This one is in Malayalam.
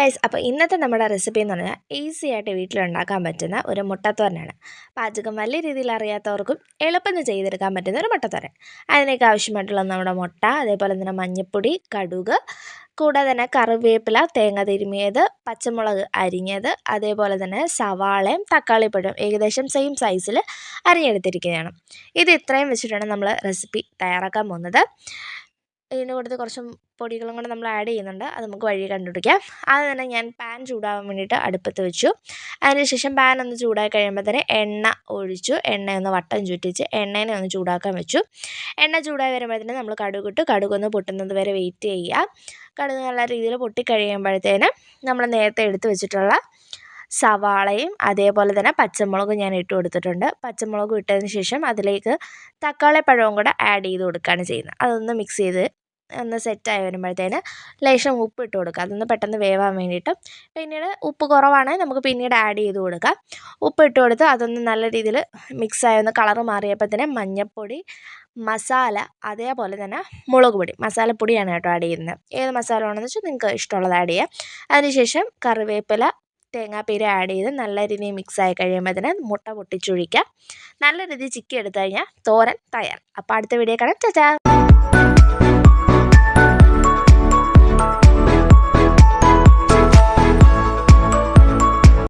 ഗൈസ്, അപ്പോൾ ഇന്നത്തെ നമ്മുടെ റെസിപ്പി എന്ന് പറഞ്ഞാൽ ഈസി ആയിട്ട് വീട്ടിലുണ്ടാക്കാൻ പറ്റുന്ന ഒരു മുട്ടത്തോരനാണ്. പാചകം വലിയ രീതിയിൽ അറിയാത്തവർക്കും എളുപ്പത്തിൽ ചെയ്തെടുക്കാൻ പറ്റുന്ന ഒരു മുട്ടത്തോരൻ. അതിനൊക്കെ ആവശ്യമായിട്ടുള്ള നമ്മുടെ മുട്ട, അതേപോലെ തന്നെ മഞ്ഞൾപ്പൊടി, കടുക്, കൂടാതെ തന്നെ കറിവേപ്പില, തേങ്ങ തിരുമിയത്, പച്ചമുളക് അരിഞ്ഞത്, അതേപോലെ തന്നെ സവാളയും തക്കാളിപ്പഴം ഏകദേശം സെയിം സൈസിൽ അരിഞ്ഞെടുത്തിരിക്കുന്നതാണ്. ഇത് ഇത്രയും വെച്ചിട്ടാണ് നമ്മൾ റെസിപ്പി തയ്യാറാക്കാൻ പോകുന്നത്. ഇതിൻ്റെ കൂട്ടത്തിൽ കുറച്ച് പൊടികളും കൂടെ നമ്മൾ ആഡ് ചെയ്യുന്നുണ്ട്. അത് നമുക്ക് വഴി കണ്ടുപിടിക്കാം. അത് തന്നെ ഞാൻ പാൻ ചൂടാകാൻ വേണ്ടിയിട്ട് അടുപ്പത്ത് വെച്ചു. അതിനുശേഷം പാൻ ഒന്ന് ചൂടായി കഴിയുമ്പോൾ തന്നെ എണ്ണ ഒഴിച്ചു. എണ്ണയൊന്ന് വട്ടം ചുറ്റിച്ച് എണ്ണേനെ ഒന്ന് ചൂടാക്കാൻ വെച്ചു. എണ്ണ ചൂടായി വരുമ്പോഴത്തേന് നമ്മൾ കടുകിട്ട് കടുകൊന്ന് പൊട്ടുന്നത് വരെ വെയിറ്റ് ചെയ്യുക. കടുക് നല്ല രീതിയിൽ പൊട്ടിക്കഴിയുമ്പോഴത്തേന് നമ്മൾ നേരത്തെ എടുത്ത് വെച്ചിട്ടുള്ള സവാളയും അതേപോലെ തന്നെ പച്ചമുളകും ഞാൻ ഇട്ട് കൊടുത്തിട്ടുണ്ട്. പച്ചമുളകും ഇട്ടതിന് ശേഷം അതിലേക്ക് തക്കാളിപ്പഴവും കൂടെ ആഡ് ചെയ്ത് കൊടുക്കുകയാണ് ചെയ്യുന്നത്. അതൊന്ന് മിക്സ് ചെയ്ത് ഒന്ന് സെറ്റായി വരുമ്പോഴത്തേന് ലേശം ഉപ്പ് ഇട്ട് കൊടുക്കുക. അതൊന്ന് പെട്ടെന്ന് വേവാൻ വേണ്ടിയിട്ട്. പിന്നീട് ഉപ്പ് കുറവാണെങ്കിൽ നമുക്ക് പിന്നീട് ആഡ് ചെയ്ത് കൊടുക്കാം. ഉപ്പ് ഇട്ട് കൊടുത്ത് അതൊന്ന് നല്ല രീതിയിൽ മിക്സായി ഒന്ന് കളറ് മാറിയപ്പോൾ തന്നെ മഞ്ഞൾപ്പൊടി, മസാല, അതേപോലെ തന്നെ മുളക് പൊടി, മസാലപ്പൊടിയാണ് കേട്ടോ ആഡ് ചെയ്യുന്നത്. ഏത് മസാല വേണമെന്ന് വെച്ചാൽ നിങ്ങൾക്ക് ഇഷ്ടമുള്ളത് ആഡ് ചെയ്യാം. അതിനുശേഷം കറിവേപ്പില, തേങ്ങാപ്പീര ആഡ് ചെയ്ത് നല്ല രീതിയിൽ മിക്സായി കഴിയുമ്പോൾ മുട്ട പൊട്ടിച്ചൊഴിക്കുക. നല്ല രീതിയിൽ ചിക്കി എടുത്തു കഴിഞ്ഞാൽ തോരൻ തയ്യാർ. അപ്പോൾ അടുത്ത വീഡിയോ കാണാം. ചാ.